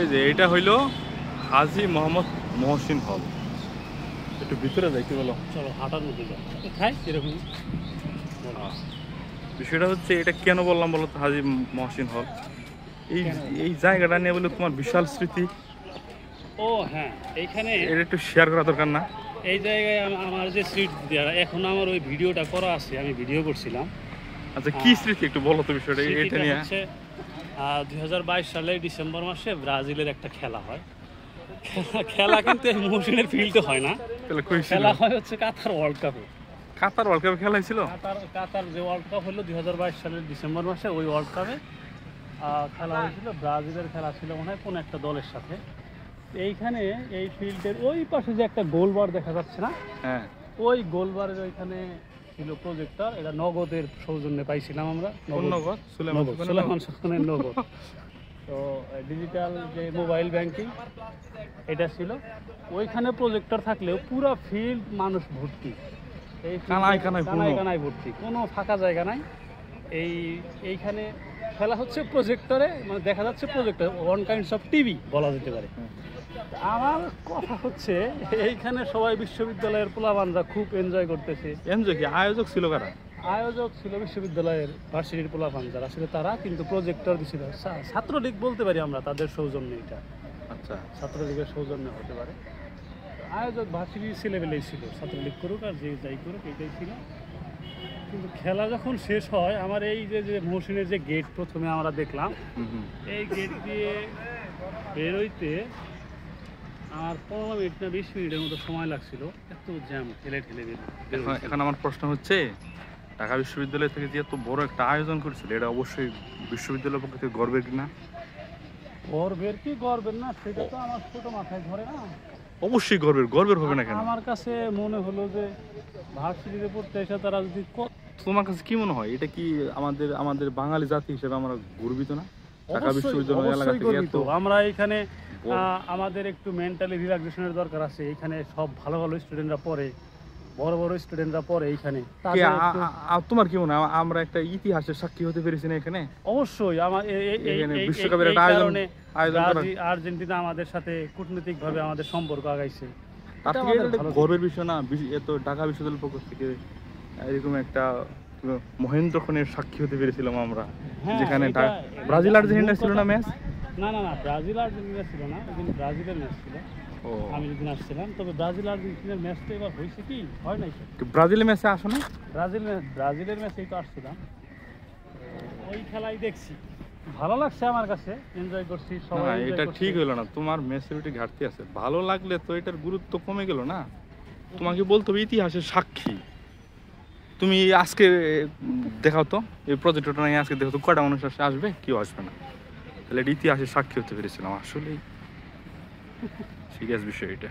এই যে এটা হইলো হাজী মোহাম্মদ মহসিন হল। একটু ভিতরে যাই, কি বলো? চলো হাঁটার মধ্যে যাও, খাই এরকম। বিষয়টা হচ্ছে এটা কেন বললাম বলো তো, হাজী মহসিন হল এই এই জায়গাটা নিয়ে বলে তোমার বিশাল স্মৃতি। ও হ্যাঁ, এইখানে এটা একটু শেয়ার করা দরকার না? এই জায়গায় আমার যে স্মৃতি, এখন আমার ওই ভিডিওটা করা আছে, আমি ভিডিও করছিলাম। আচ্ছা, কি স্মৃতি একটু বলো তো বিষয়টা এটা নিয়ে। 2022 সালে ডিসেম্বর মাসে ব্রাজিলের একটা খেলা হয়। খেলা কিন্তু এই মহসিনের ফিল্ডে হয় না, খেলা হয় হচ্ছে কাতার ওয়ার্ল্ড কাপে। কাতার ওয়ার্ল্ড কাপে খেলা হয়েছিল? কাতার যে ওয়ার্ল্ড কাপ হলো 2022 সালের ডিসেম্বর মাসে, ওই ওয়ার্ল্ড কাপে খেলা হয়েছিল। ব্রাজিলের খেলা ছিল মনে হয় কোন একটা দলের সাথে। এইখানে এই ফিল্ডের ওই পাশে যে একটা গোলবার দেখা যাচ্ছে না, হ্যাঁ, ওই গোলবারের ওইখানে ছিল প্রজেক্টর। এটা নগদের সৌজন্যে পাইছিলাম আমরা। সুলেমান সুলতানের নগদ। তো ডিজিটাল যে মোবাইল ব্যাংকিং এটা ছিল। ওইখানে প্রজেক্টর থাকলেও পুরো ফিল্ড মানুষ ভর্তি, এই কানায় ভর্তি, কোনো ফাঁকা জায়গা নাই। এইখানে খেলা হচ্ছে প্রজেক্টরে, মানে দেখা যাচ্ছে projector, one kinds of TV বলা যেতে পারে। আমার কথা হচ্ছে এইখানে সবাই বিশ্ববিদ্যালয়ের পোলাপানরা খুব এনজয় করতেছে। এনজয় কি? আয়োজক ছিল কারা? আয়োজক ছিল বিশ্ববিদ্যালয়ের ভার্সিটির পোলাপান যারা ছিল তারা, কিন্তু প্রজেক্টর দিছিল ছাত্রলীগ বলতে পারি আমরা, তাদের সৌজন্যে এটা। আচ্ছা, ছাত্রলীগের সৌজন্যে হতে পারে। আয়োজক ভার্সিটির ছেলেবেলেই ছিল, ছাত্রলীগ করুক আর যে যাই করুক, এটাই ছিল। কিন্তু খেলা যখন শেষ হয়, আমার এই যে মহসিনের যে গেট প্রথমে আমরা দেখলাম, এই গেট দিয়ে বেরোইতে আমার 15 মিনিট না 20 মিনিটের মতো সময় লাগছিল, এত জ্যাম ঠেলে বের। এখন আমার প্রশ্ন হচ্ছে, ঢাকা বিশ্ববিদ্যালয় থেকে যে এত বড় একটা আয়োজন করেছিল, এটা অবশ্যই বিশ্ববিদ্যালয়ের পক্ষ থেকে গর্বের কিনা? গর্বের না সেটা তো আমার ছোট মাথায় ধরে না। অবশ্যই গর্বের হবে না কেন? আমার কাছে মনে হলো যে ভার্সিটিতে পড়তে এসে তারা যদি, তোমার কাছে কি মনে হয়, এটা কি আমাদের বাঙালি জাতি হিসেবে আমরা গর্বিত না? ঢাকা বিশ্ববিদ্যালয় এলাকা থেকে এত আমরা এখানে আমাদের একটু মেন্টালি রিল্যাক্সেশনের দরকার আছে। এখানে সব ভালো স্টুডেন্টরা পড়ে, বড় স্টুডেন্টরা পড়ে এইখানে। তোমার কি মনে হয় আমরা একটা ইতিহাসের সাক্ষী হতে পেরেছি না এখানে? অবশ্যই। আমার বিশ্বকাপের একটা আয়োজন আর্জেন্টিনা আমাদের সাথে কূটনৈতিক ভাবে আমাদের সম্পর্ক আগাইছে। গর্বের বিষয় না? এত ঢাকা বিশ্ববিদ্যালয়ের পক্ষ থেকে এরকম একটা মহেন্দ্রক্ষণের সাক্ষী হতে পেরেছিলাম আমরা, যেখানে ব্রাজিল আর্জেন্টিনা ছিল না ম্যাচ? না, ব্রাজিল আর্জেন্টিনা ছিল না, কিন্তু ব্রাজিলের ম্যাচ ছিল। আমি যেদিন আসছিলাম, তবে ব্রাজিল আর্জেন্টিনার ম্যাচ তো এবার হয়েছে কি হয় নাই? ব্রাজিলের ম্যাচে আসো না? ব্রাজিলের ম্যাচেই তো আসছিলাম, ওই খেলাই দেখছি, ভালো লাগছে আমার কাছে, এনজয় করছি সবাই। এটা ঠিক হলো না, তোমার ম্যাচুরিটি ঘাটতি আছে। ভালো লাগলে তো এটার গুরুত্ব কমে গেল না? তোমাকে বলতে হবে ইতিহাসের সাক্ষী। তুমি আজকে দেখাও তো এই প্রজেক্টটা নিয়ে, আজকে দেখো তো কয়টা মানুষ আসবে, কেউ আসবে না। তাহলে এটা ইতিহাসের সাক্ষী হতে পেরেছিলাম। আসলেই সিরিয়াস বিষয় এটা।